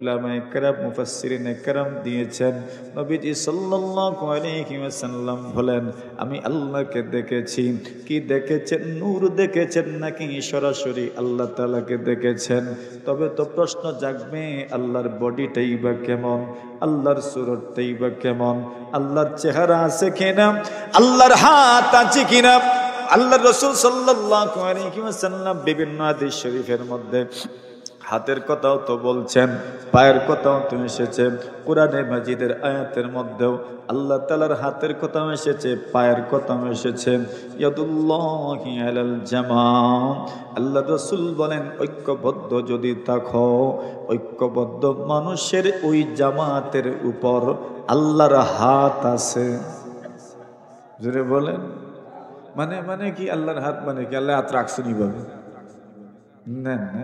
উলামায়ে কেরাম মুফাসসিরিনে কেরাম দিয়েছেন। নবীজি সাল্লাল্লাহু আলাইহি ওয়াসাল্লাম বলেন, আমি আল্লাহকে দেখেছি। কি দেখেছেন? নূর দেখেছেন নাকি সরাসরি আল্লাহ তাআলাকে দেখেছেন? তবে তো প্রশ্ন জাগবে, আল্লাহর বডিটাই বা কেমন, আল্লাহর সুরতটাই বা কেমন, আল্লাহর চেহারা আছে কিনা, আল্লাহর হাত আছে কিনা। আল্লাহর রাসূল সাল্লাল্লাহু আলাইহি ওয়াসাল্লাম বিভিন্ন হাদিস শরীফের মধ্যে হাতের কথাও তো বলছেন, পায়ের কথাও তো এসেছে। কোরআনে মাজিদের আয়াতের মধ্যেও আল্লাহ তাআলার হাতের কথাও এসেছে, পায়ের কথাও এসেছে। ইয়াদুল্লাহি আলাল জামা। আল্লাহ রাসূল বলেন, ঐক্যবদ্ধ যদি থাকো, ঐক্যবদ্ধ মানুষের ওই জামাতের উপর আল্লাহর হাত আছে। জোরে বলেন। মানে কি আল্লাহর হাত? মানে কি আল্লাহ হাত রাখছেন এইভাবে? না না,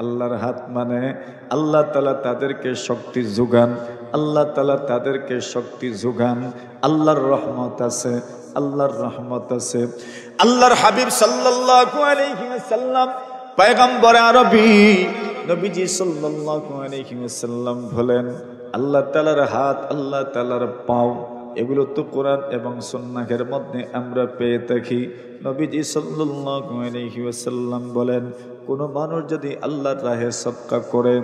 আল্লাহর হাত মানে আল্লাহ তাআলা তাদেরকে শক্তি যোগান, আল্লাহ তাআলা তাদেরকে শক্তি যোগান। আল্লাহর রহমত আছে, আল্লাহর রহমত আছে। আল্লাহর হাবিব সাল্লাল্লাহু আলাইহি ওয়াসাল্লাম পয়গম্বর আরবি নবীজি সাল্লাল্লাহু আলাইহি ওয়াসাল্লাম বলেন, আল্লাহ তাআলার হাত, আল্লাহ তাআলার পাও, এগুলো তো কোরআন এবং সুন্নাহের মধ্যে আমরা পেয়ে থাকি। নবীজি সাল্লাল্লাহু আলাইহি ওয়াসাল্লাম বলেন, কোন মানুষ যদি আল্লাহর রাহে সদকা করে,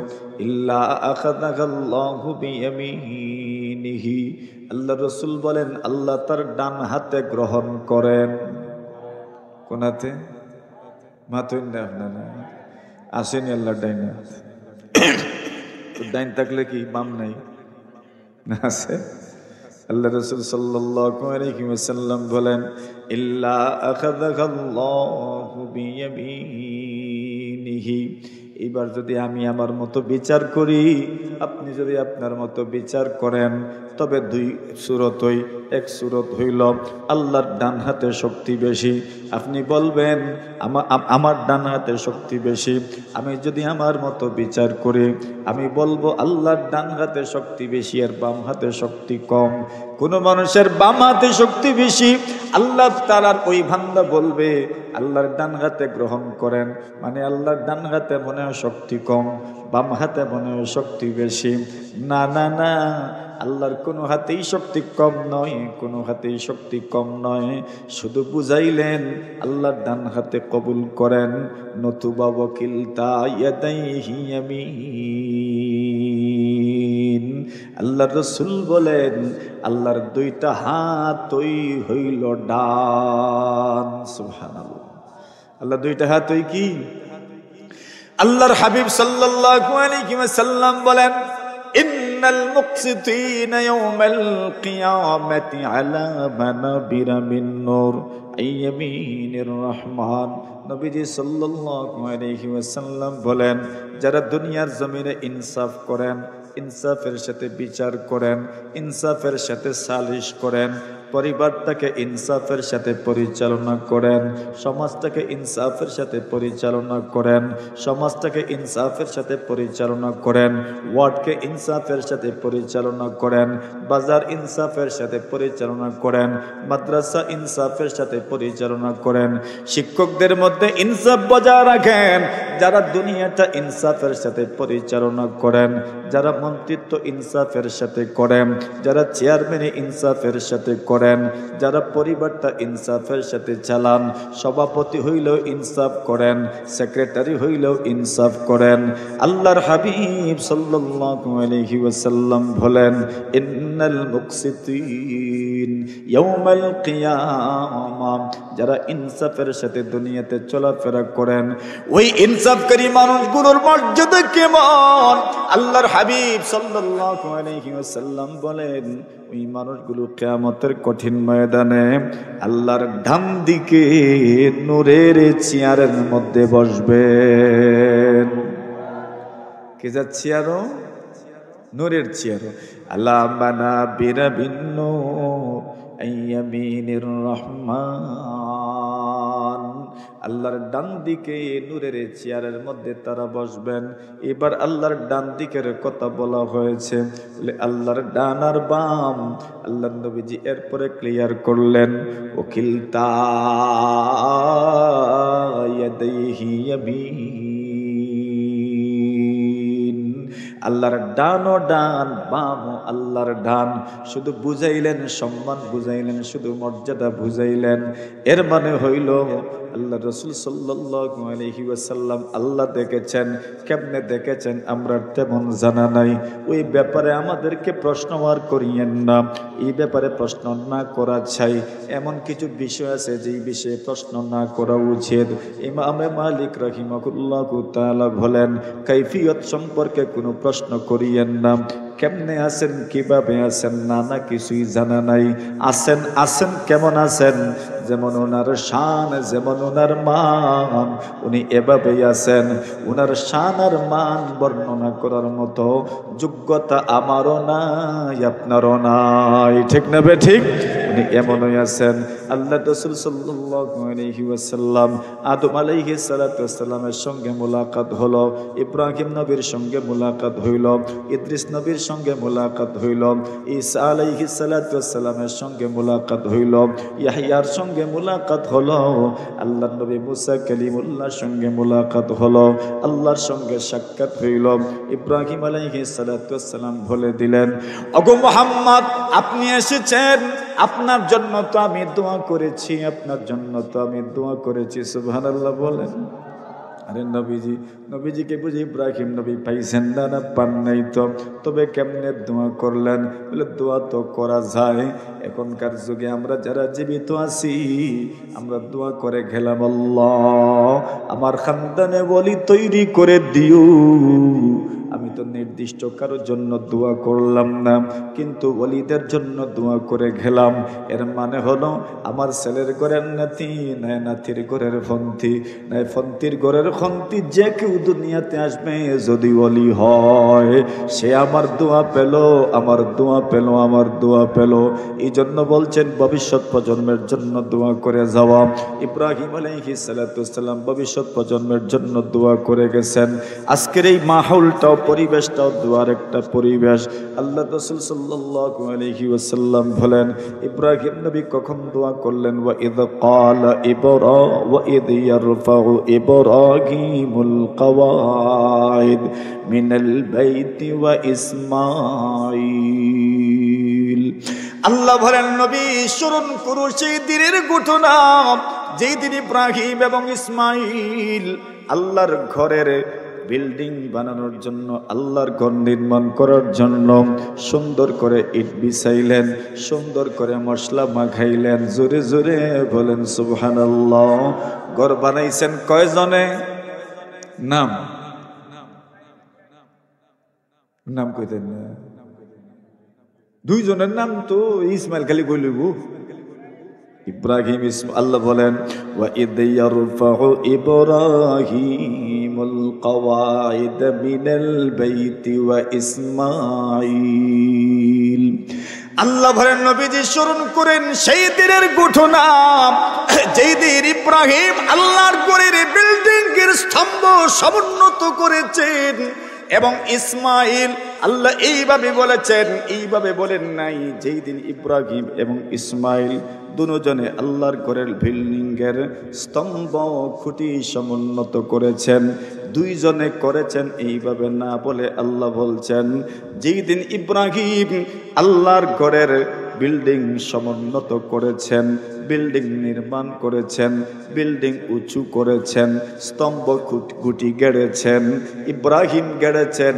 ইল্লা আখাযাল্লাহু বিয়ামিনিহি, আল্লাহ রাসূল বলেন আল্লাহ তার ডান হাতে গ্রহণ করেন। কোন হাতে? মাথুন না না, আসেনি আল্লাহর ডাইন হাত। তো ডাইন থাকলে কি বাম নাই? না, আছে। আল্লাহ রাসূল সাল্লাল্লাহু আলাইহি ওয়াসাল্লাম বলেন, ইল্লা আখাযাল্লাহু বিয়ামিনিহি। এবার যদি আমি আমার মতো বিচার করি, আপনি যদি আপনার মতো বিচার করেন, তবে দুই সূরতই, এক সূরত হইল আল্লাহর ডান হাতে শক্তি বেশি। আপনি বলবেন আমার ডান হাতে শক্তি বেশি। আমি যদি আমার মতো বিচার করি, আমি বলবো আল্লাহর ডান হাতে শক্তি বেশি আর বাম হাতে শক্তি কম। কোন মানুষের বাম হাতে শক্তি বেশি, আল্লাহ তাআলার ওই বান্দা বলবে আল্লাহর ডান হাতে গ্রহণ করেন, মানে আল্লাহর ডান হাতে মনে হয় শক্তি কম, বাম হাতে মনে হয় শক্তি বেশি। না না না, আল্লাহর কোনো হাতেই শক্তি কম নয়, কোনো হাতেই শক্তি কম নয়। শুধু বুঝাইলেন আল্লাহর ডান হাতে কবুল করেন, নতুবা ওয়াকিলতা ইয়াদাইহি ইয়ামিন। আল্লাহর রাসূল বলেন আল্লাহর দুইটা হাতই হইল ডান। সুবহানাল্লাহ। আল্লাহ দুইটা হাতই কি? আল্লাহর হাবিব সাল্লাল্লাহু আলাইহি ওয়াসাল্লাম বলেন, ইন্নাল মুকসিতিনা ইয়াওমাল কিয়ামাতি আলা মানাবিরা মিন নূর আইয়ামিনির রহমান। নবীজি সাল্লাল্লাহু আলাইহি ওয়াসাল্লাম বলেন, যারা দুনিয়ার জমিনে ইনসাফ করেন, ইনসাফের সাথে বিচার করেন, ইনসাফের সাথে সালিশ করেন, পরিবারটাকে ইনসাফের সাথে পরিচালনা করেন, সমাজটাকে ইনসাফের সাথে পরিচালনা করেন, সমাজটাকে ইনসাফের সাথে পরিচালনা করেন, ওয়ার্ডকে ইনসাফের সাথে পরিচালনা করেন, বাজার ইনসাফের সাথে পরিচালনা করেন, মাদ্রাসা ইনসাফের সাথে পরিচালনা করেন, শিক্ষকদের মধ্যে ইনসাফ বজায় রাখেন, যারা দুনিয়াটা ইনসাফের সাথে পরিচালনা করেন, যারা মন্ত্রিত্ব ইনসাফের সাথে করেন, যারা চেয়ারম্যানে ইনসাফের সাথে করেন, যারা পরিবারটা ইনসাফের সাথে চালান, সভাপতি হইলেও ইনসাফ করেন, সেক্রেটারি হইলেও ইনসাফ করেন। আল্লাহর হাবিব সাল্লাল্লাহু আলাইহি ওয়াসাল্লাম বলেন, ইন্নাল মুকসিতিন ইয়াওমাল কিয়ামা, যারা ইনসাফের সাথে দুনিয়াতে চলাফেরা করেন, ওই ইনসাফকারী মানুষগুলোর মর্যাদা কেমন? আল্লাহর হাবিব সাল্লাল্লাহু আলাইহি ওয়াসাল্লাম বলেন, ওই মানুষগুলো কিয়ামতের কঠিন ময়দানে আল্লাহর ডান দিকে নূরের চেয়ারের মধ্যে বসবেন। কে যাচ্ছে আরো? নূরের চেয়ার। আলা মানাবিরা মিন নূর আইয়ামিনির রহমান। আল্লাহর ডান দিকে নূরের চেয়ারের মধ্যে তারা বসবেন। এবার আল্লাহর ডান দিকের কথা বলা হয়েছে, আল্লাহর ডান আর বাম। আল্লাহর নবীজি এরপরে ক্লিয়ার করলেন, ওকিলতা ইয়াদাইহি ইয়ামিন, আল্লাহর ডানও ডান, বামও আল্লাহর ডান। শুধু বুঝাইলেন, সম্মান বুঝাইলেন, শুধু মর্যাদা বুঝাইলেন। এর মানে হইল আল্লাহ রসুল সাল্লাল্লাহু আলাইহি ওয়াসাল্লাম আল্লাহ দেখেছেন। কেমনে দেখেছেন আমরা তেমন জানা নাই। ওই ব্যাপারে আমাদেরকে প্রশ্ন আর করিয়েন না। এই ব্যাপারে প্রশ্ন না করা চাই। এমন কিছু বিষয় আছে যেই বিষয়ে প্রশ্ন না করা উচিত। ইমামে মালিক রাহিমাহুল্লাহু তাআলা বলেন, কাইফিয়ত সম্পর্কে কোনো প্রশ্ন করিয়েন না। কেমনে আছেন, কিভাবে আছেন, নানা কিছুই জানা নাই। আছেন কেমন আছেন, যেমন ওনার শান, যেমন ওনার মান, উনি এভাবেই আছেন। ওনার শান আর মান বর্ণনা করার মতো যোগ্যতা আমারও নাই, আপনারও নাই। ঠিক না বে ঠিক? উনি এমনই আছেন। আল্লাহ রাসূল সাল্লাল্লাহু আলাইহি ওয়াসাল্লাম আদম আলাইহিস সালাতু ওয়াসসালামের সঙ্গে মুলাকাত হলো, ইব্রাহিম নবীর সঙ্গে মুলাকাত হইল, ইদ্রিস নবীর সঙ্গে মুলাকাত হইল, ঈসা আলাইহিস সালাতু ওয়াসসালামের সঙ্গে মুলাকাত হইল, ইয়াহইয়ার সঙ্গে মুলাকাত হলো, আল্লাহর নবী মুসা কালিমুল্লাহর সঙ্গে মুলাকাত হলো, আল্লাহর সঙ্গে সাক্ষাৎ হইল। ইব্রাহিম আলাইহিস সালাতু ওয়াসসালাম বলে দিলেন, ওগো মুহাম্মদ, আপনি এসেছেন, আপনার জন্য তো আমি দোয়া করেছি, আপনার জন্য তো আমি দোয়া করেছি। সুবহানাল্লাহ বলেন। আরে নবীজিকে বুঝি ইব্রাহিম নবী পাইছেন না পান নাই তো? তবে কেমনে দোয়া করলেন? বলে দোয়া তো করা যায়। এখনকার যুগে আমরা যারা জীবিত আছি, আমরা দোয়া করে গেলাম, আল্লাহ আমার খানদানে ওলি তৈরি করে দিও। আমি তো নির্দিষ্ট কারোর জন্য দোয়া করলাম না, কিন্তু ওলিদের জন্য দোয়া করে গেলাম। এর মানে হলো আমার ছেলের ঘরের নাতি, নাই নাতির ঘরের ফন্তি, নাই ফন্তির ঘরের খন্তি, যে কেউ দুনিয়াতে আসবে যদি ওলি হয়, সে আমার দোয়া পেল, আমার দোয়া পেল, আমার দোয়া পেল। এই জন্য বলছেন ভবিষ্যৎ প্রজন্মের জন্য দোয়া করে যাওয়া। ইব্রাহিম আলাইহিস সালাতু ওয়াসসালাম ভবিষ্যৎ প্রজন্মের জন্য দোয়া করে গেছেন। আজকের এই মাহৌলটাও, পরিবেশটাও দোয়ার একটা পরিবেশ। আল্লাহ রাসূল সাল্লাল্লাহু আলাইহি ওয়াসাল্লাম বলেন, ইব্রাহিম নবী কখন দোয়া করলেন? ওয়া ইয ক্বালা ওয়া ইয ইয়ারফাউ ইব্রাহিমুল কওয়াইদ মিনাল বাইতি ওয়া ইসমাঈল। আল্লাহ বলেন, নবী স্মরণ করো সেই দিনের ঘটনা, যেই দিন ইব্রাহিম এবং ইসমাঈল আল্লাহর ঘরের বিল্ডিং বানানোর জন্য, আল্লাহর ঘর নির্মাণ করার জন্য সুন্দর করে ইট বিছাইলেন, সুন্দর করে মশলা মাখাইলেন। জোরে জোরে বলেন সুবহানাল্লাহ। ঘর বানাইছেন কয়জনে? নাম কইতেন না? দুইজনের নাম তো ইসমাইল খালি কই লইব। ইব্রাহিম, আল্লাহ বলেন, ওয়া ইয ইয়ারফাউ ইব্রাহিমুল কওয়াইদ মিনাল বাইতি ওয়া ইসমাঈল। আল্লাহ বলেন, নবীজি স্মরণ করেন সেই দিনের ঘটনা, যেই দিন ইব্রাহিম আল্লাহর ঘরের বিল্ডিং এর স্তম্ভ সমুন্নত করেছেন, এবং ইসমাইল, আল্লাহ এইভাবে বলেছেন, এইভাবে বলেন নাই, যেই দিন ইব্রাহিম এবং ইসমাইল দুজনে আল্লাহর ঘরের বিল্ডিং এর স্তম্ভ খুঁটি সমুন্নত করেছেন, দুইজনে করেছেন, এইভাবে না বলে আল্লাহ বলছেন, যেই দিন ইব্রাহিম আল্লাহর ঘরের বিল্ডিং সমুন্নত করেছেন, বিল্ডিং নির্মাণ করেছেন, বিল্ডিং উঁচু করেছেন, স্তম্ভ খুঁটি গেড়েছেন, ইব্রাহিম গেড়েছেন,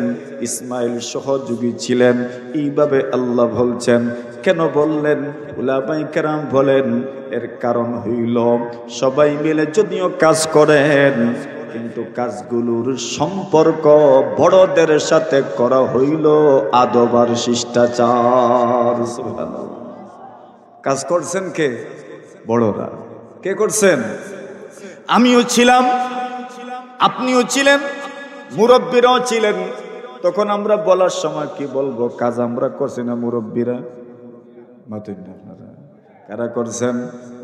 ইসমাইল সহযোগী ছিলেন। এইভাবে আল্লাহ বলছেন। কেন বললেন? উলামায়ে কেরাম বলেন, এর কারণ হইল সবাই মিলে যদিও কাজ করেন, কিন্তু কাজগুলোর সম্পর্ক বড়দের সাথে করা হইল আদব আর শিষ্টাচার। কাজ করছেন কে? বড়রা। কে করছেন? আমিও ছিলাম, আপনিও ছিলেন, মুরব্বীরাও ছিলেন। তখন আমরা বলার সময় কি বলবো? কাজ আমরা করছি না মুরব্বীরা? মাতেন না আপনারা? কারা করছেন?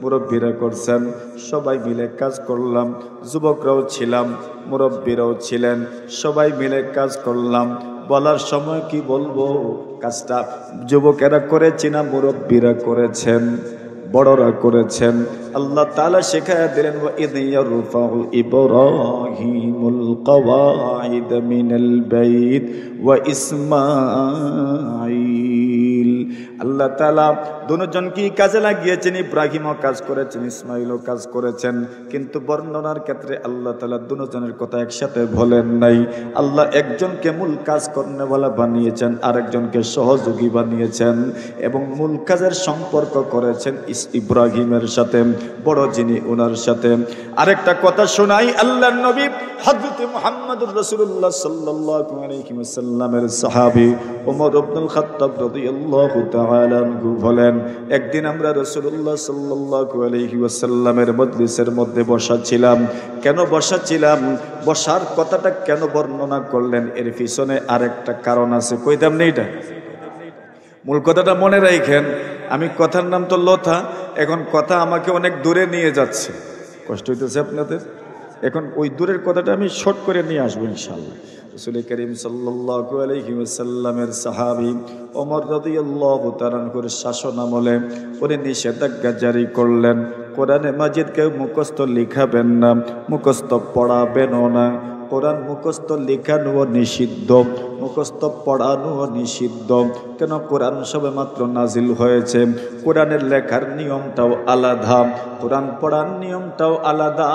মুরব্বীরা করছেন। সবাই মিলে কাজ করলাম, যুবকরাও ছিলাম, মুরব্বীরাও ছিলেন, সবাই মিলে কাজ করলাম। বলার সময় কি বলবো? কাজটা যুবকেরা করেছি না মুরব্বীরা করেছেন? বড়রা করেছেন। আল্লাহ তাআলা শেখায়া দিলেন, ওয়া ইয ইয়ারফাউ ইব্রাহিমুল কওয়াইদ মিনাল বাইত ওয়া ইসমাঈল। আল্লাহ তাআলা দুজনকে কাজে লাগিয়েছেন, ইব্রাহিমও কাজ করেছেন, ইসমাঈলও কাজ করেছেন, কিন্তু বর্ণনার ক্ষেত্রে আল্লাহ তাআলা দুজনের কথা একসাথে বলেন নাই। আল্লাহ একজনকে মূল কাজ করেনেওয়ালা বানিয়েছেন, আরেকজনকে সহযোগী বানিয়েছেন, এবং মূল কাজের সম্পর্ক করেছেন ইব্রাহিমের সাথে, বড় যিনি ওনার সাথে। আরেকটা কথা শোনাই, আল্লাহর নবী হযরত মুহাম্মদুর রাসূলুল্লাহ সাল্লাল্লাহু আলাইহি ওয়াসাল্লামের সাহাবী ওমর ইবনুল খাত্তাব রাদিয়াল্লাহু তাআলা আনহু বলেন, একদিন আমরা রাসূলুল্লাহ সাল্লাল্লাহু আলাইহি ওয়াসাল্লামের মজলিসের মধ্যে বসা ছিলাম। কেন বসা ছিলাম, বসার কথাটা কেন বর্ণনা করলেন, এর পিছনে আরেকটা কারণ আছে, কইতাম না এটা। মূল কথাটা মনে রাখেন, আমি কথার নাম তো লতা, এখন কথা আমাকে অনেক দূরে নিয়ে যাচ্ছে, কষ্ট হইতেছে আপনাদের। এখন ওই দূরের কথাটা আমি শর্ট করে নিয়ে আসবো ইনশাআল্লাহ। রাসূল করিম সাল্লাল্লাহু আলাইহি ওয়াসাল্লামের সাহাবী ওমর রাদিয়াল্লাহু তাআলা আনহুর শাসনামলে উনি নিষেধাজ্ঞা জারি করলেন, কোরআনে মাজিদ কেউ মুখস্থ লিখাবেন না, মুখস্থ পড়াবেনও না। কোরআন মুখস্থ লেখানো নিষিদ্ধ, মুখস্থ পড়ানো নিষিদ্ধ। কেন? কোরআন সবে মাত্র নাজিল হয়েছে, কোরআনের লেখার নিয়মটাও আলাদা, কোরআন পড়ার নিয়মটাও আলাদা।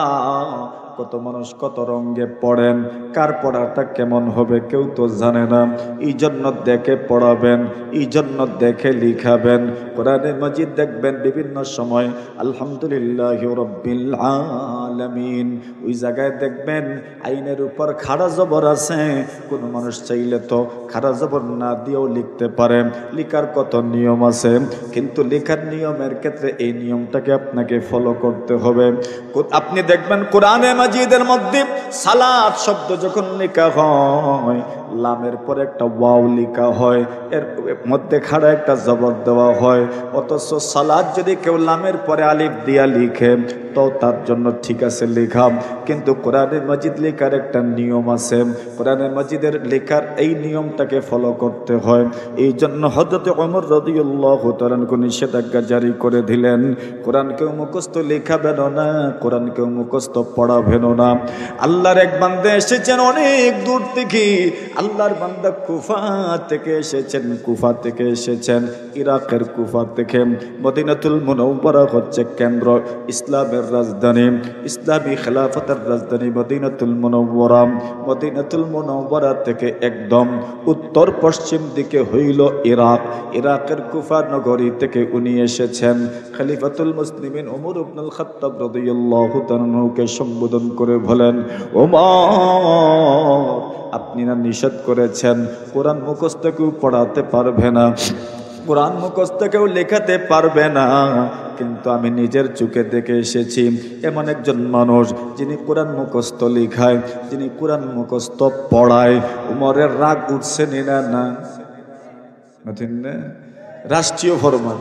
কত মানুষ কত রঙে পড়েন, কার পড়াটা কেমন হবে কেউ তো জানে না। এই জন্য দেখে পড়াবেন, এই জন্য দেখে লিখাবেন। কোরআনে মাজিদ দেখবেন বিভিন্ন সময় আলহামদুলিল্লাহি রাব্বিল আলামিন, ওই জায়গায় দেখবেন আইনের উপর খাড়া জবর আছে। কোনো মানুষ চাইলে তো খাড়া জবর না দিয়েও লিখতে পারে, লিখার কত নিয়ম আছে, কিন্তু লেখার নিয়মের ক্ষেত্রে এই নিয়মটাকে আপনাকে ফলো করতে হবে। আপনি দেখবেন কোরআনে মাজিদের মধ্যে সালাত শব্দ যখন লেখা হয়, লামের পরে একটা ওয়াও লেখা হয়, এর মধ্যে খাড়া একটা জবর দেওয়া হয়। অথচ সালাত যদি কেউ লামের পরে আলিফ দিয়া লিখে তো তার জন্য ঠিক আছে লেখা, কিন্তু কোরআনে মাজিদ লেখার একটা নিয়ম আছে। কোরআনে মাজিদের লেখার এই নিয়মটাকে ফলো করতে হয়। এই জন্য হযরত ওমর রাদিয়াল্লাহু তাআলা আনহু নিষেধাজ্ঞা জারি করে দিলেন, কোরআন কেউ মুখস্থ লেখাবেন না, কোরআন কেউ মুখস্থ পড়াবেন না। আল্লাহর এক বান্দা এসেছেন অনেক দূর থেকে, আল্লাহর বান্দা কুফা থেকে এসেছেন, কুফা থেকে এসেছেন, ইরাকের কুফা থেকে। মদিনাতুল মুনাওয়ারা হচ্ছে কেন্দ্র, ইসলামের রাজধানী, ইসলামী খেলাফতের রাজধানী মদিনাতুল মুনাওয়ারা। মদিনাতুল মুনাওয়ারা থেকে একদম উত্তর পশ্চিম দিকে হইল ইরাক। ইরাকের কুফা নগরী থেকে উনি এসেছেন। খলিফাতুল মুসলিমিন ওমর ইবনুল খাত্তাব রাদিয়াল্লাহু তাআলা আনহুকে সম্বোধন করে বলেন, ওমর, আপনি না নিষেধ করেছেন কোরআন মুখস্থ কেউ পড়াতে পারবে না, কোরআন মুখস্থ কেউ লেখাতে পারবে না, কিন্তু আমি নিজের চোখে দেখে এসেছি এমন একজন মানুষ যিনি কোরআন মুখস্থ লেখায়, যিনি কোরআন মুখস্থ পড়ায়। উমরের রাগ উঠছে না? রাষ্ট্রীয় ফরমান,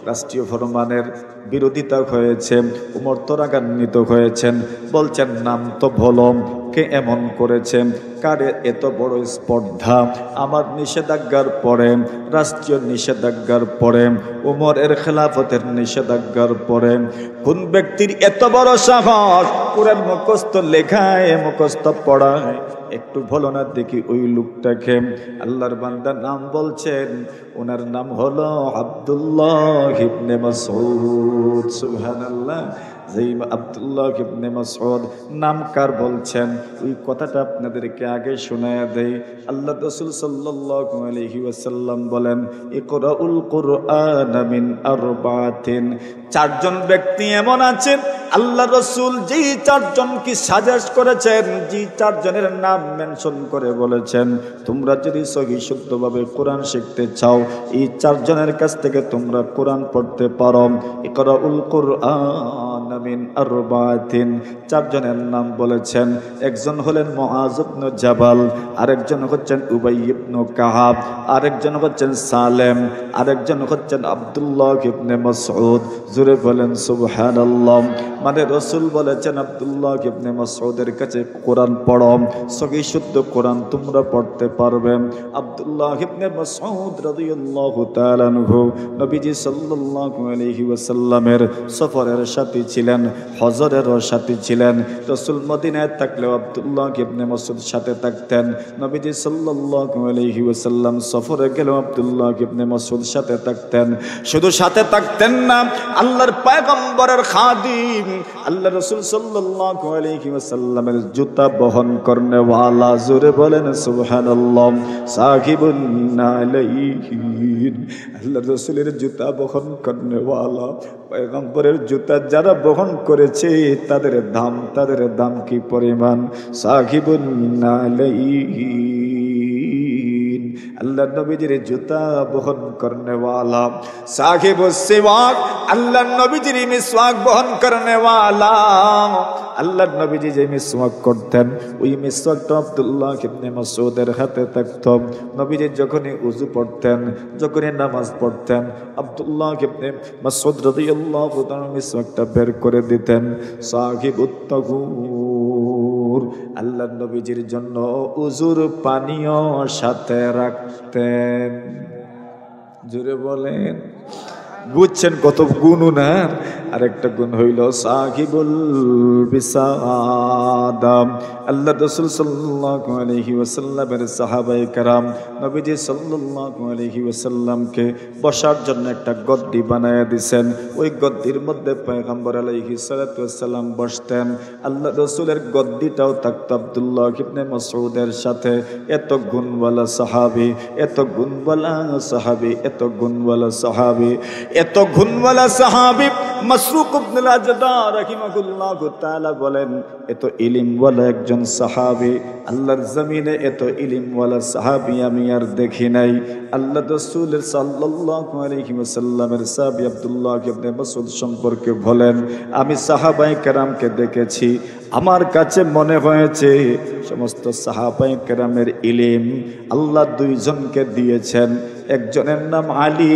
রাষ্ট্রীয় ফরমানের বিরোধিতা হয়েছে। উমর তো রাগান্বিত হয়েছেন, বলছেন নাম তো বলো, কে এমন করেছে, কারে এত বড় স্পর্ধা। আমার নিষেধাজ্ঞার পরে, রাষ্ট্রীয় নিষেধাজ্ঞার পরে, উমরের খেলাফতের নিষেধাজ্ঞার পরে কোন ব্যক্তির এত বড় সাহস কোরআন মুখস্থ লেখায়, মুখস্থ পড়ায়? একটু বলো না দেখি ওই লোকটাকে। আল্লাহর বান্দা নাম বলছেন, ওনার নাম হলো আব্দুল্লাহ ইবনে মাসউদ। সুবহানাল্লাহ। যেই আব্দুল্লাহ ইবনে মাসউদ নাম কার বলছেন, ওই কথাটা আপনাদেরকে আগে শোনায়া দেই। আল্লাহ রাসূল সাল্লাল্লাহু আলাইহি ওয়াসাল্লাম বলেন, ইকরাউল কুরআন মিন আরবাতিন। চারজন ব্যক্তি এমন আছেন, আল্লাহ রাসূল যেই চারজনকে সাজেস্ট করেছেন, যেই চারজনের নাম মেনশন করে বলেছেন, তোমরা যদি সহি শুদ্ধভাবে কোরআন শিখতে চাও, এই চারজনের কাছ থেকে তোমরা কোরআন পড়তে পারো। ইকরাউল কুরআন মিন আরবাতিন, চারজনের নাম বলেছেন। একজন হলেন মুআয ইবনে জাবাল, আরেকজন হচ্ছেন উবাই ইবনে কাহাব, আরেকজন হচ্ছেন সালেম, আরেকজন হচ্ছেন আব্দুল্লাহ ইবনে মাসউদ। জোরে বলেন সুবহানাল্লাহ। মানে রাসূল বলেছেন আব্দুল্লাহ ইবনে মাসউদের কাছে কোরআন পড়ো, সহিহ শুদ্ধ কোরআন তোমরা পড়তে পারবে। আব্দুল্লাহ ইবনে মাসউদ রাদিয়াল্লাহু তাআলা আনহু নবীজি সাল্লাল্লাহু আলাইহি ওয়াসাল্লামের সফরের সাথী ছিলেন, হজরেরও সাথী ছিলেন। রাসূল মদিনায় থাকলেও আব্দুল্লাহ ইবনে মাসউদ সাথে থাকতেন। নবীজি সাল্লাল্লাহু আলাইহি ওয়াসাল্লাম সফরে গেলেও আব্দুল্লাহ ইবনে মাসউদ সাথে থাকতেন। শুধু সাথে থাকতেন না, আল্লাহর পয়গম্বরের খাদিম, আল্লাহ রাসূল সাল্লাল্লাহু আলাইহি ওয়াসাল্লামের জুতা বহন করনে ওয়ালা, জোরে বলেন সুবহানাল্লাহ। সাহিবুন নালাইহিন, আল্লাহ রাসূলের জুতা বহন করনে ওয়ালা, পয়গম্বরের জুতা যারা বহন করেছে তাদের দাম কি পরিমাণ। সাহিবুন নালাইহিন, আল্লাহ নবীজির জুতা বহন করনে ওয়ালা। সাহিবুস সিওয়াক, আল্লাহ নবীজির মিসওয়াক বহন করনে ওয়ালা। আল্লাহ নবীজি যে মিসওয়াক করতেন, ওই মিসওয়াকটা আব্দুল্লাহ ইবনে মাসউদের হাতে থাকত। নবীজি যখনই ওযু পড়তেন, যখনই নামাজ পড়তেন, আব্দুল্লাহ ইবনে মাসউদ রাদিয়াল্লাহু তাআলা মিসওয়াকটা বের করে দিতেন। সাহিবুত তাহুর, আল্লাহ নবীজির জন্য ওযুর পানিও সাথে রাখতেন। জোরে বলেন, বুঝছেন কত গুণ উনার? আরেকটা গুণ হইল সাহিবুল বিসাদাম। আল্লাহ রাসূল সাল্লাল্লাহু আলাইহি ওয়াসাল্লামের সাহাবায়ে কেরাম নবীজি সাল্লাল্লাহু আলাইহি ওয়াসাল্লামকে বসার জন্য একটা গদ্দি বানায়া দিয়েছেন। ওই গদ্দির মধ্যে পয়গম্বর আলাইহিস সালাতু ওয়াস সালাম বসতেন। আল্লাহ রাসূলের গদ্দিটাও থাকত আব্দুল্লাহ ইবনে মাসউদের সাথে। এত গুণওয়ালা সাহাবী, এত গুণওয়ালা সাহাবী, এত গুণওয়ালা সাহাবী, এত গুণওয়ালা সাহাবী। মাসরুক ইবনে আজদা রাহিমাহুল্লাহু তাআলা বলেন, এত ইলমওয়ালা একজন সাহাবী আল্লাহর জমিনে, এত ইলমওয়ালা সাহাবী আমি আর দেখি নাই। আল্লাহ রাসূল সাল্লাল্লাহু আলাইহি ওয়াসাল্লামের সাহাবী আব্দুল্লাহ ইবনে মাসউদ সম্পর্কে বলেন, আমি সাহাবায়ে কেরামকে দেখেছি, আমার কাছে মনে হয়েছে সমস্ত সাহাবায়ে কেরামের ইলম আল্লাহ দুইজনকে দিয়েছেন। একজনের নাম আলী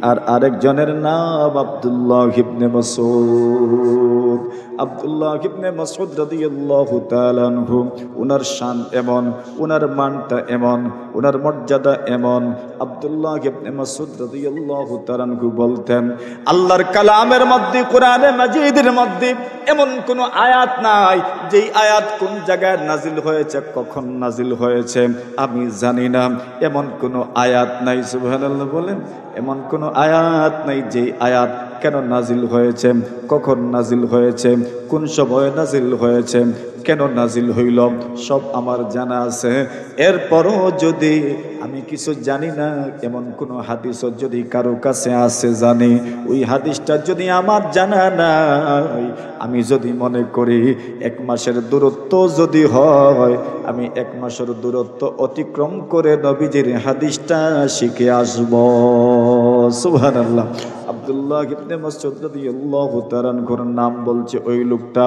আর আরেকজনের নাম আব্দুল্লাহ ইবনে মাসউদ। আব্দুল্লাহ ইবনে মাসউদ রাদিয়াল্লাহু তাআলা আনহু, উনার শান এমন, উনার মানটা এমন, উনার মর্যাদা এমন। আব্দুল্লাহ ইবনে মাসউদ রাদিয়াল্লাহু তাআলা আনহু বলতেন, আল্লাহর কালামের মধ্যে, কোরআনে মাজিদের মধ্যে এমন কোন আয়াত নাই যেই আয়াত কোন জায়গায় নাজিল হয়েছে, কখন নাজিল হয়েছে আমি জানি না। এমন কোন আয়াত নাই, সুবহানাল্লাহ বলেন, এমন কোন আয়াত নাই যেই আয়াত কেন নাজিল হয়েছে, কখন নাজিল হয়েছে, কোন সময় নাজিল হয়েছে, কেন নাজিল হইল, সব আমার জানা আছে। এরপরও যদি আমি কিছু জানি না, এমন কোন হাদিস যদি কারো কাছে আছে জানি, ওই হাদিসটা যদি আমার জানা নাই, আমি যদি মনে করি 1 মাসের দূরত্ব যদি হয়, আমি 1 মাসের দূরত্ব অতিক্রম করে নবীজির হাদিসটা শিখে আসব। সুবহানাল্লাহ। আব্দুল্লাহ ইবনে মাসউদ রাদিয়াল্লাহু তাআলা আনহুর নাম বলছে ওই লোকটা,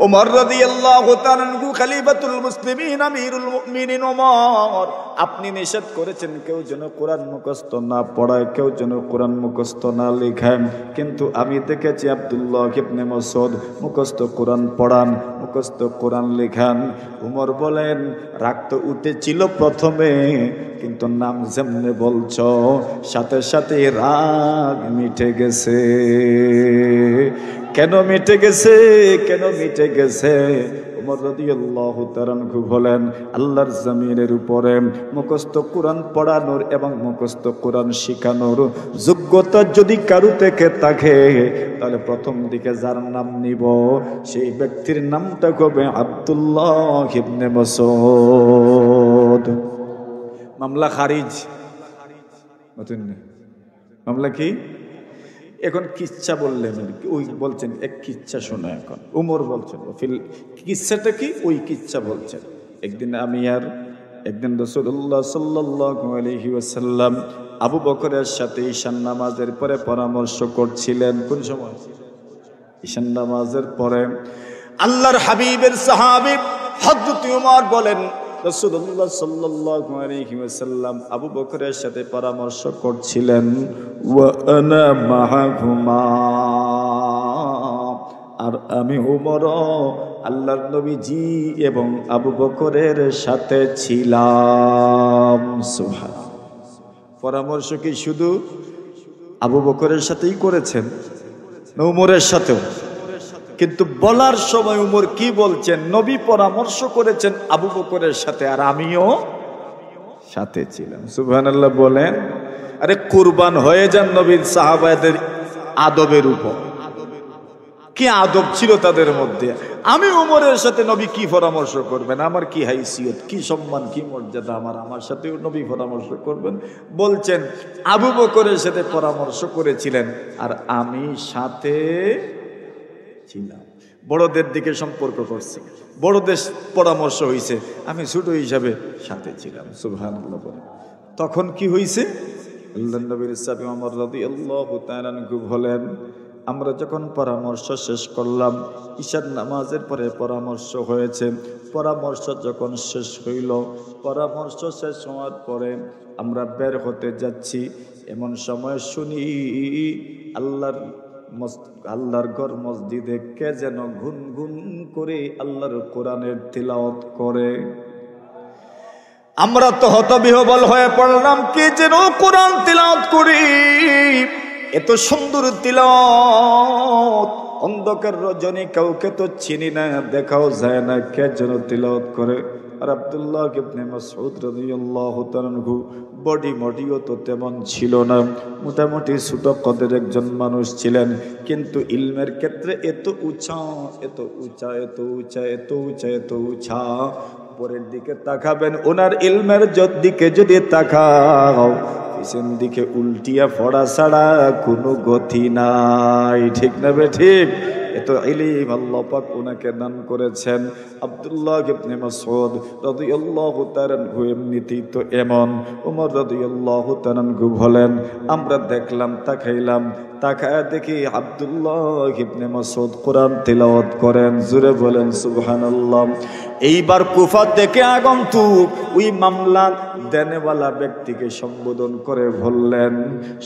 ওমর রাদিয়াল্লাহু তাআলা আনহু খলিফাতুল মুসলিমিন, আমিরুল মুমিনিন ওমর। আপনি নিষেধ করেছেন কেউ যেন কোরআন মুখস্থ না পড়ায়, কেউ যেন কোরআন মুখস্থ না লেখায়, কিন্তু আমি দেখেছি আব্দুল্লাহ ইবনে মাসউদ মুখস্থ কোরআন পড়ান, মুখস্থ কোরআন লেখান। ওমর বলেন, রাগ তো উঠেছিল প্রথমে, কিন্তু নাম যেমনে বলছো সাথে সাথে রাগ মিটে গেছে। কেন মিটে গেছে, কেন মিটে গেছে? ওমর রাদিয়াল্লাহু তাআলা আনহু বলেন, আল্লাহর জমিনের উপরে মুখস্থ কোরআন পড়ানোর এবং মুখস্থ কোরআন শিখানোর যোগ্যতা যদি কারো থেকে থাকে, তাহলে প্রথম দিকে যার নাম নিব সেই ব্যক্তির নামটা হবে আব্দুল্লাহ ইবনে মাসউদ। মামলা খারিজ, মামলা কি? এখন কিচ্ছা বললেন, ওই বলছেন এক কিচ্ছা শোনো। এখন উমর বলছেন কিচ্ছাটা কি, ওই কিচ্ছা বলছেন। একদিন রাসূলুল্লাহ সাল্লাল্লাহু আলাইহি ওয়াসাল্লাম আবু বকরের সাথে ঈশার নামাজের পরে পরামর্শ করছিলেন। কোন সময়? ঈশান নামাজের পরে আল্লাহর হাবিবের সাহাবী হযরত উমর বলেন, রাসূলুল্লাহ সাল্লাল্লাহু আলাইহি ওয়াসাল্লাম আবু বকরের সাথে পরামর্শ করছিলেন, ওয়া আনা মাআহুমা, আর আমি উমর আল্লাহর নবীজি এবং আবু বকরের সাথে ছিলাম। সুবহানাল্লাহ। পরামর্শ কি শুধু আবু বকরের সাথেই করেছেন না উমরের সাথেও? কিন্তু বলার সময় উমর কি বলছেন? নবী পরামর্শ করেছেন আবু বকরের সাথে, আর আমিও সাথে ছিলাম। সুবহানাল্লাহ বলেন। আরে কুরবান হয়ে যান নবীর সাহাবাদের আদবের উপর। কি আদব ছিল তাদের মধ্যে। আমি উমরের সাথে নবী কি পরামর্শ করবেন? আমার কি হাইসিয়ত, কি সম্মান, কি মর্যাদা, আমার সাথেও নবী পরামর্শ করবেন। বলছেন আবু বকরের সাথে পরামর্শ করেছিলেন আর আমি সাথে ছিলাম। বড়দের দিকে সম্পর্ক করছে, বড়দের পরামর্শ হইছে, আমি ছোট হিসাবে সাথে ছিলাম। সুবহানাল্লাহ বলেন। তখন কি হইছে? আল্লাহর নবীর সাহাবী ওমর রাদিয়াল্লাহু তাআলা আনহু বলেন, আমরা যখন পরামর্শ শেষ করলাম, ঈশার নামাজের পরে পরামর্শ হয়েছে, পরামর্শ যখন শেষ হইল, পরামর্শ শেষ হওয়ার পরে আমরা বের হতে যাচ্ছি, এমন সময় শুনি আল্লাহর ঘর মসজিদে কে যেন গুনগুন করে আল্লাহর কোরআনের তিলাওয়াত করে। আমরা তো হতবিহ্বল হয়ে পড়লাম, কে যেন কোরআন তিলাওয়াত করি, এত সুন্দর তিলাওয়াত, অন্ধকার রজনী, কাউকে তো চিনি না, দেখাও যায় না, কে যেন তিলাওয়াত করে। আর আব্দুল্লাহ ইবনে মাসউদ রাদিয়াল্লাহু তাআলা আনহু বডিও তো তেমন ছিল না, মোটামুটি ছোট কদের একজন মানুষ ছিলেন, কিন্তু ইলমের ক্ষেত্রে এত উঁচা, এত উঁচা, এত উঁচা, এত উঁচা, এত উঁচা। পরের দিকে তাকাবেন, ওনার ইলমের দিকে যদি তাকাও, পিছন দিকে উল্টিয়া পড়া ছাড়া কোনো গতি নাই। ঠিক না বে ঠিক? এত ইলম আল্লাহ পাক ওনাকে দান করেছেন। আব্দুল্লাহ ইবনে মাসউদ রাদিয়াল্লাহু তাআলা আনহু এমনিতেই তো এমন। ওমর রাদিয়াল্লাহু তাআলা আনহু বলেন, আমরা দেখলাম, তাকাইলাম, তাকায় দেখি আব্দুল্লাহ ইবনে মাসউদ কোরআন তিলাওয়াত করেন। জোরে বলেন সুবহানাল্লাহ। এইবার কুফা থেকে আগন্তুক ওই মামলা দেনেওয়ালা ব্যক্তিকে সম্বোধন করে বললেন,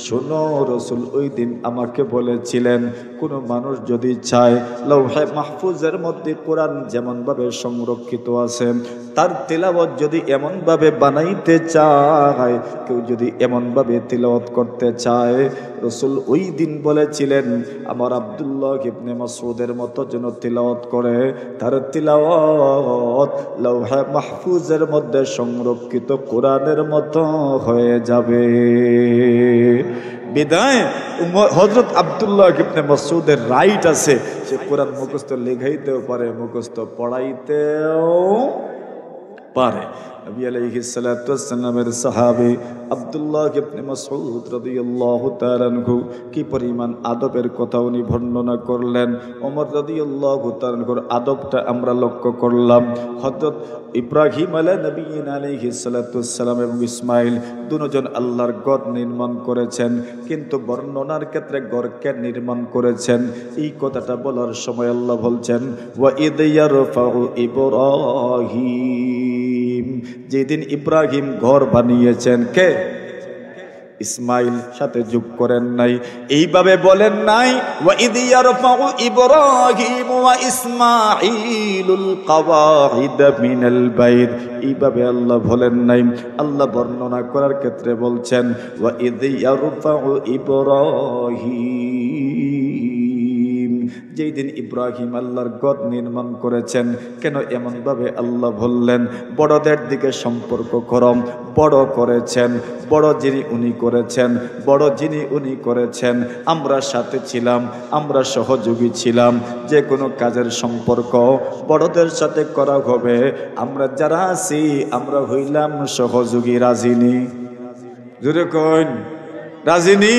শোনো, রাসূল ওই দিন আমাকে বলেছিলেন, কোন মানুষ যদি চায় লৌহে মাহফুজের মধ্যে কোরআন যেমন ভাবে সংরক্ষিত আছে, তার তিলাওয়াত যদি এমন ভাবে বানাইতে চায়, কেউ যদি এমন ভাবে তিলাওয়াত করতে চায়, রাসূল ওই দিন বলেছিলেন আমার আব্দুল্লাহ ইবনে মাসউদের মতো যেন তিলাওয়াত করে, তার তিলাওয়াত লৌহে মাহফুজের মধ্যে সংরক্ষিত কোরআনের মতো হয়ে যাবে। বিদায় হযরত আব্দুল্লাহ ইবনে মাসউদের রাইট আছে, সে কোরআন মুখস্থ লেখাইতেও পারে, মুখস্থ পড়াইতেও পারে। নবী আলাইহিস সালাতু ওয়াস সালামের সাহাবী আব্দুল্লাহ ইবনে মাসউদ রাদিয়াল্লাহু তাআলা আনহু কি পরিমাণ আদবের কথা উনি বর্ণনা করলেন। ওমর রাদিয়াল্লাহু তাআলা আনহুর আদবটা আমরা লক্ষ্য করলাম। হযরত ইব্রাহিম আলাইহিস সালাতু ওয়াস সালাম এবং ইসমাইল দুজন আল্লাহর ঘর নির্মাণ করেছেন, কিন্তু বর্ণনার ক্ষেত্রে ঘরকে নির্মাণ করেছেন এই কথাটা বলার সময় আল্লাহ বলছেন, ওয়া ইদ ইয়ারফাউ ইব্রাহিম, যেদিন ইব্রাহিম ঘর বানিয়েছেন, কে? ইসমাইল, সাথে যোগ করেন নাই, এইভাবে বলেন নাই ওয়া ইদ ইয়ারফাউ ইব্রাহিম ওয়া ইসমাঈলুল কাওয়াইদ মিনাল বাইত, এইভাবে আল্লাহ বলেন নাই। আল্লাহ বর্ণনা করার ক্ষেত্রে বলছেন ওয়া ইদ ইয়ারফাউ ইব্রাহিম, যেই দিন ইব্রাহিম আল্লাহর ঘর নির্মাণ করেছেন। কেন এমন ভাবে আল্লাহ বললেন? বড়দের দিকে সম্পর্ক করম, বড় করেছেন, বড় যিনি উনি করেছেন, বড় যিনি উনি করেছেন, আমরা সাথে ছিলাম, আমরা সহযোগী ছিলাম। যে কোনো কাজের সম্পর্ক বড়দের সাথে করা হবে, আমরা যারা আছি আমরা হইলাম সহযোগী। রাজিনী? জোরে কইন, রাজিনী?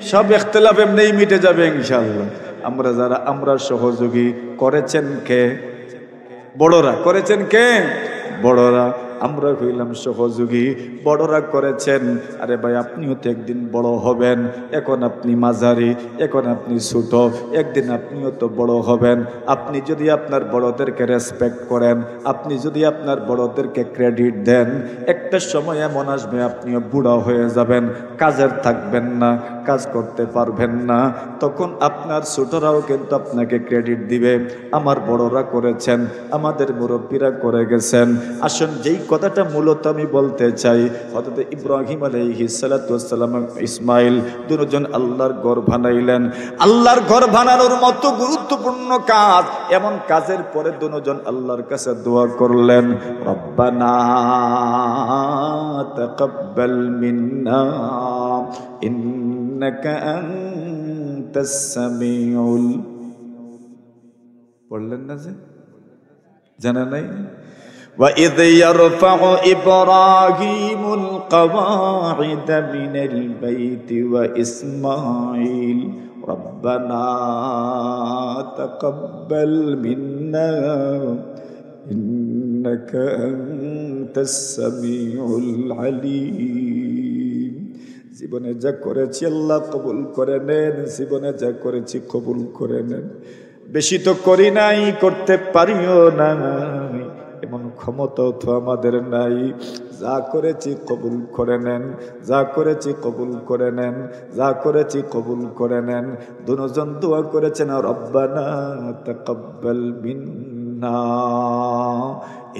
সব ইখতিলাফ এমনিই মিটে যাবে ইনশাআল্লাহ। আমরা যারা, আমরা সহযোগী করেছেন কে? বড়রা। করেছেন কে? বড়রা। আমরা হইলাম সহযোগী। বড়রা করেছেন, আরে ভাই আপনিও তো একদিন বড় হবেন। এখন আপনি মাঝারি, এখন আপনি ছোট, একদিন আপনিও তো বড় হবেন। আপনি যদি আপনার বড়দেরকে রেসপেক্ট করেন, আপনি যদি আপনার বড়দেরকে ক্রেডিট দেন, একটা সময় এমন আসবে আপনিও বুড়া হয়ে যাবেন, কাজের থাকবেন না, কাজ করতে পারবেন না। তখন আপনার ছোটরাও কিন্তু আপনাকে ক্রেডিট দিবে, আমার বড়রা করেছেন, আমাদের মুরব্বীরা করে গেছেন। আসুন যেই কথাটা মূলত আমি বলতে চাই, হযরত ইব্রাহিম আলাইহিস সালাতু ওয়াস সালাম ইসমাইল দুজন আল্লাহর ঘর বানাইলেন। আল্লাহর ঘর বানানোর মতো গুরুত্বপূর্ণ কাজ, এমন কাজের পরে দুজন আল্লাহর কাছে দোয়া করলেন, রব্বানা তাকাব্বাল মিন্না ইন্নাকা আনতাস সামিউল। পড়লেন না যে? জানা নাই? وَإِذْ يَرْفَعُ إِبْرَاهِيمُ الْقَوَاعِدَ مِنَ الْبَيْتِ وَإِسْمَاعِيلُ رَبَّنَا تَقَبَّلْ مِنَّا إِنَّكَ أَنْتَ السَّمِيعُ الْعَلِيمُ। জীবনে যা করেছি আল্লাহ কবুল করে নেন, জীবনে যা করেছি কবুল করে নেন। বেশি তো করি নাই, করতে পারিও না, এমন ক্ষমতাও তো আমাদের নাই। যা করেছি কবুল করে নেন, যা করেছি কবুল করে নেন, যা করেছি কবুল করে নেন। দুজন দোয়া করেছেন, রব্বানা তাকাব্বাল মিন্না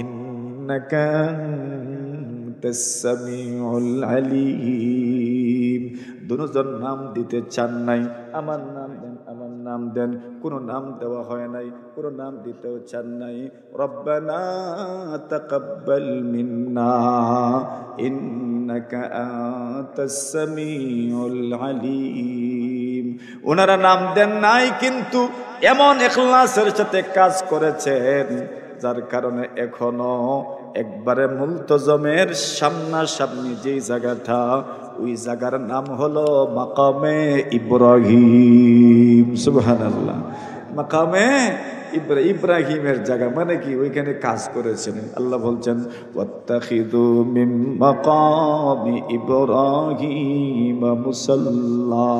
ইন্নাকা আনতাস সামিউল আলিম। দুজন নাম দিতে চান নাই, আমার নাম দেন, আমার নাম দেন, কোনো নাম দেওয়া হয় নাই, কোনো নাম দিতেও চান নাই। রব্বানা তাকাব্বাল মিন্না ইন্নাকা আনতাস সামিউল আলিম। ওনারা নাম দেন নাই, কিন্তু এমন ইখলাসের সাথে কাজ করেছেন যার কারণে এখনো একবারে মুলতজমের সামনাসামনি যেই জায়গাটা, ওই জায়গার নাম হলো মাকামে ইব্রাহিম। সুবহানাল্লাহ। মাকামে ইব্রাহিমের জায়গা মানে কি? ওইখানে কাজ করেছেন। আল্লাহ বলছেন, ওয়াত্তাখিযু মিন মাকামি ইব্রাহিম মুসাল্লা।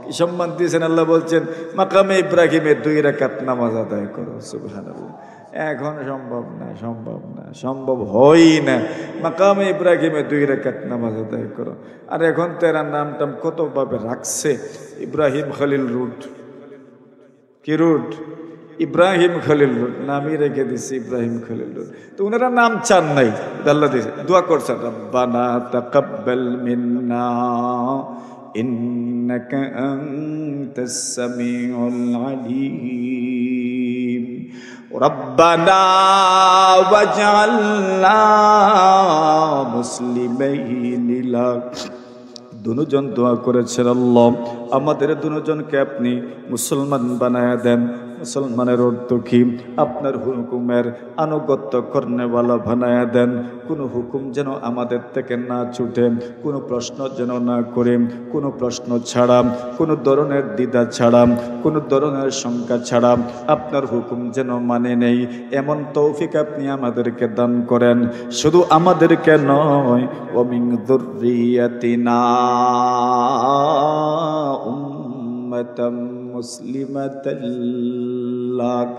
কি সম্মান দিয়েছেন! আল্লাহ বলছেন মাকামে ইব্রাহিমের 2 রাকাত নামাজ আদায় করো। সুবহানাল্লাহ। এখন সম্ভব না, সম্ভব না, সম্ভব হয় না। মাকামে ইব্রাহিমে 2 রাকাত নামাজ আদায় করো। আর এখন তেরা নাম টাম কত ভাবে রাখছে, ইব্রাহিম খলিল রুট। কি রুট? ইব্রাহিম খলিল রুট নামই রেখে দিচ্ছে, ইব্রাহিম খলিল রুট। তো ওনারা নাম চান নাই, আল্লাহ দিয়েছে, দোয়া করছেন, রব্বানা তাকাব্বাল মিন্না ইন্নাকা আনতাস সামিউল আলিম রব্বানা ওয়াজআলনা মুসলিমাইনি লাক। দুজন দোয়া করেছেন, আল্লাহ আমাদের দুজনকে আপনি মুসলমান বানায়া দেন। মুসলমানের অর্থ কি? আপনার হুকুমের আনুগত্য করনেওয়ালা বানায়া দেন। কোনো হুকুম যেন আমাদের থেকে না ছুটে, কোনো প্রশ্ন যেন না করে, কোনো প্রশ্ন ছাড়া, কোনো ধরনের দ্বিধা ছাড়া, কোনো ধরনের শঙ্কা ছাড়া আপনার হুকুম যেন মানে নেই, এমন তৌফিক আপনি আমাদেরকে দান করেন। শুধু আমাদেরকে নয়, ওয়া মিন যুররিয়াতিনা উম্মাতাম মুসলিমাতাল লাক।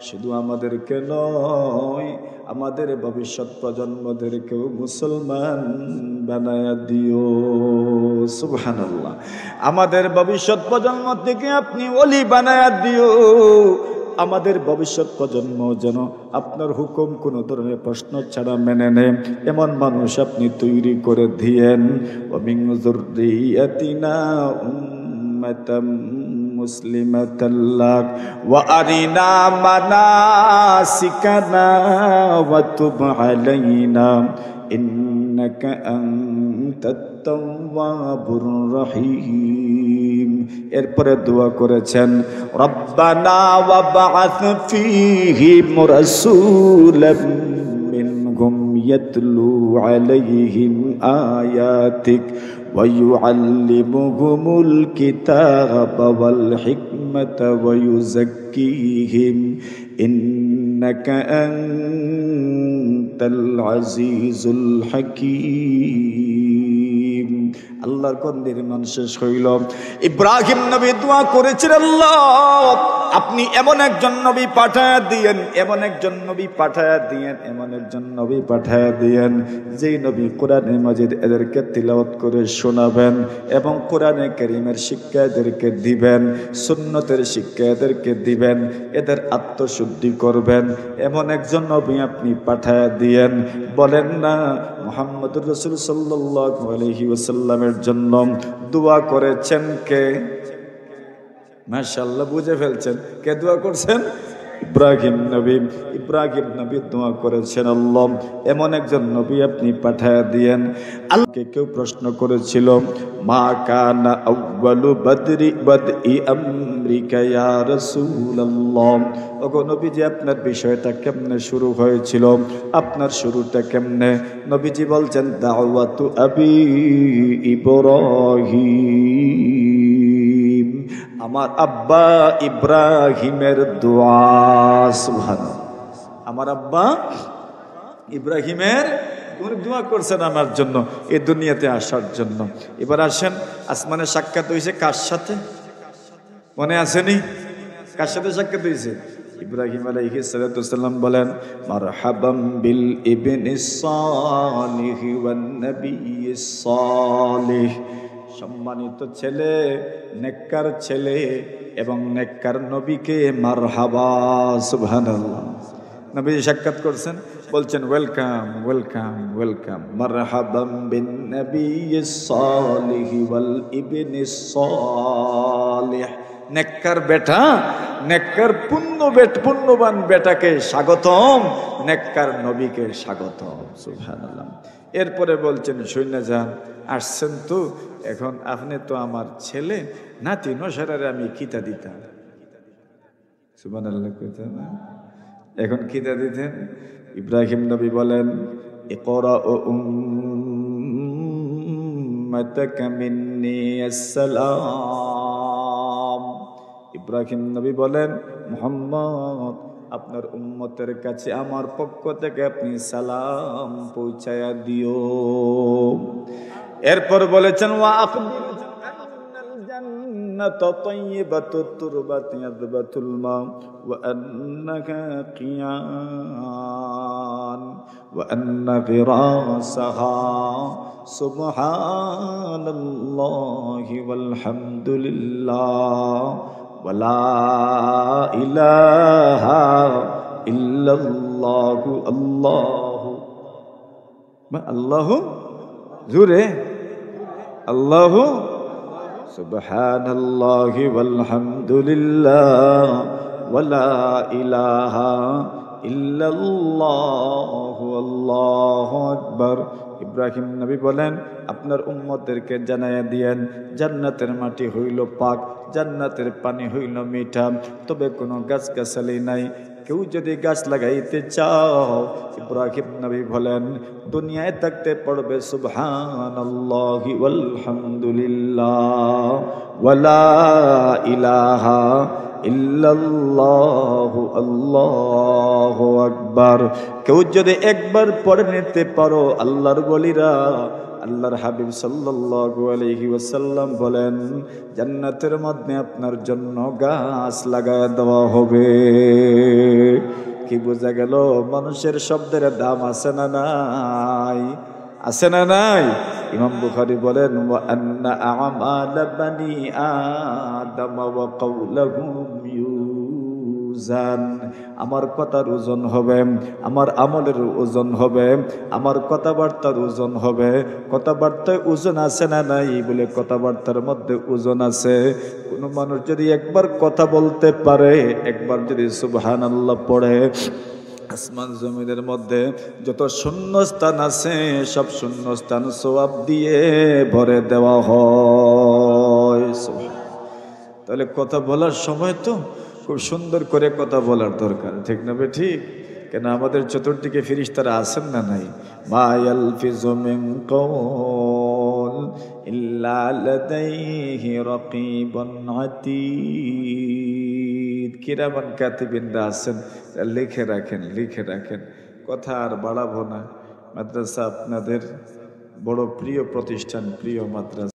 শুধু আমাদেরকে নয়, আমাদের ভবিষ্যৎ প্রজন্মদেরকেও মুসলমান বানায়া দিও। সুবহানাল্লাহ। আমাদের ভবিষ্যৎ প্রজন্ম থেকে আপনি ওলি বানায়া দিও। আমাদের ভবিষ্যৎ প্রজন্ম যেন আপনার হুকুম কোনো ধরনের প্রশ্ন ছাড়া মেনে নেয়, এমন মানুষ আপনি তৈরি করে দিয়েন। ওয়া মিন যুররিয়াতিনা উম্মাতাম মুসলিমাতাল লাক ওয়া আরিনা মানাসিকানা ওয়া তুব আলাইনা ইন্নাকা আনতাত তাওয়াবুর রহিম। এরপরে দোয়া করেছেন, রব্বানা ওয়া বা'আথ ফীহিম রাসূলাম মিনহুম ইয়াতলু আলাইহিম আয়াতিক ওয়া ইউআল্লিমুহুমুল কিতাবা ওয়াল হিকমাতা ওয়া ইউযাক্কিহিম ইন্নাকা আনতাল আজিজুল হাকীম। আল্লাহর কন্দের মান শেষ হইল। ইব্রাহিম নবী দোয়া করেছেন, আল্লাহ আপনি এমন একজন নবী পাঠায়া দিয়েন, এমন একজন নবী পাঠায়া দিয়েন, এমন একজন নবী পাঠায়া দিয়েন, যেই নবী কোরআনে মাজিদ এদেরকে তিলাওয়াত করে শোনাবেন এবং কোরআনে কারীমের শিক্ষা এদেরকে দিবেন, সুন্নতের শিক্ষা এদেরকে দিবেন, এদের আত্মশুদ্ধি করবেন, এমন একজন নবী আপনি পাঠায়া দিয়েন। বলেন না মুহাম্মদুর রাসূল সাল্লাল্লাহু আলাইহি ওয়াসাল্লামের জন্য দোয়া করেছেন কে? মাশাআল্লাহ, বুঝে ফেলছেন কে দোয়া করছেন? ইব্রাহিম নবী। ইব্রাহিম নবী দোয়া করেছেন, আল্লাহ এমন একজন নবী আপনি পাঠায়া দিয়েন। আল্লাহকে কেউ প্রশ্ন করেছিল, মা কানা আউয়ালু বাদই আমরিকা ইয়া রাসূলুল্লাহ, ওগো নবীজি আপনার বিষয়টা কেমনে শুরু হয়েছিল, আপনার শুরুটা কেমনে? নবীজি বলছেন, দাওয়াতু আবি ইব্রাহিম, আমার আব্বা ইব্রাহিমের দোয়া। সুবহানাল্লাহ, আমার আব্বা ইব্রাহিমের দোয়া করছেন আমার জন্য, এই দুনিয়াতে আসার জন্য। এবার আসেন, আসমানে সাক্ষাৎ হয়েছে কার সাথে? মনে আসেনি? কার সাথে সাক্ষাৎ হয়েছে? ইব্রাহিম আলাইহিস সালাতু ওয়াসসালাম বলেন, মারহাবাম বিল ইবনিস সালিহ ওয়ান নাবিয়্যিস সালিহ, সম্মানিত ছেলে, নেককার ছেলে এবং নেককার নবীকে মারহাবা। সুবহানাল্লাহ। নবীজি সাক্ষাৎ করছেন, বলছেন ওয়েলকাম ওয়েলকাম ওয়েলকাম, মারহাবাম বিন নাবিয়্যিস সালিহ ওয়াল ইবনিস সালিহ, নেককার বেটা, নেককার পুণ্যবান বেটাকে স্বাগতম, নেককার নবীকে স্বাগতম। সুবহানাল্লাহ। এরপরে বলছেন, শুনে যান, আসছেন তো, এখন আপনি তো আমার ছেলে, নাতি নশারারে আমি কিতা দিতাম। সুবহানাল্লাহ। এখন কিতা দিতেন? ইব্রাহিম নবী বলেন, ইকরা উম্মাতাকা মিন্নি আসসালাম। ইব্রাহিম নবী বলেন, মুহাম্মদ আপনার উম্মতের কাছে আমার পক্ষ থেকে আপনি সালাম পৌঁছায়া দিও। এরপর বলেছেন, ওয়া আখবির আন্নাল জান্নাতা তাইয়্যিবাতুত তুরবাতি ইয়াযবাতুল মা ওয়া আন্নাকা কিয়ান ওয়া আন্না ফিরাসাহা সুবহানাল্লাহি ওয়াল হামদুলিল্লাহ ওয়া লা ইলাহা ইল্লাল্লাহু আল্লাহু জোরে আল্লাহু সুবহানাল্লাহি ওয়াল হামদুলিল্লাহ ওয়া লা ইলাহা ইল্লাল্লাহু আল্লাহু আকবার। ইব্রাহিম নবী বলেন, আপনার উম্মতদেরকে জানাইয়া দিয়েন, জান্নাতের মাটি হইল পাক, জান্নাতের পানি হইল মিঠা, তবে কোনো গাছগাছালি নাই। কেউ যদি গাছ লাগাইতে চাও, ইব্রাহিম নবী বলেন, দুনিয়ায় থাকতে পড়বে সুবহানাল্লাহি ওয়াল হামদুলিল্লাহ ওয়া লা ইলাহা ইল্লাল্লাহু আল্লাহু আকবার। কেউ যদি একবার পড়ে নিতে পারো, আল্লাহর ওলিরা, আল্লাহর হাবিব সাল্লাল্লাহু আলাইহি ওয়াসাল্লাম বলেন, জান্নাতের মধ্যে আপনার জন্য গাছ লাগায় দেওয়া হবে। কি বোঝা গেল? মানুষের শব্দের দাম আছে না নাই? আছে না নাই? ইমাম বুখারী বলেন, ওয়া আন্না আমাল বানি আদম ওয়া কাওলাহুম ইউজান, আমার কথার ওজন হবে, আমার আমলের ওজন হবে, আমার কথাবার্তার ওজন হবে। কথাবার্তায় ওজন আছে না নাই? বলে কথাবার্তার মধ্যে ওজন আছে। কোন মানুষ যদি একবার কথা বলতে পারে, একবার যদি সুবহানাল্লাহ পড়ে, আসমান জমিনের মধ্যে যত শূন্যস্থান আছে সব শূন্যস্থান সওয়াব দিয়ে ভরে দেওয়া হয়। তাহলে কথা বলার সময় তো খুব সুন্দর করে কথা বলার দরকার, ঠিক না? ঠিক। কেন আমাদের চতুর্দিকে ফেরেশতারা আছেন না নাই? মা ইয়ালফিযু মিন কাওল ইল্লা লাদাইহি রাকীবুন আতীদ, কিরামান কাতিবিনরা আছেন, লিখে রাখেন, লিখে রাখেন। কথা আর বাড়াবো না। মাদ্রাসা আপনাদের বড় প্রিয় প্রতিষ্ঠান, প্রিয় মাদ্রাসা।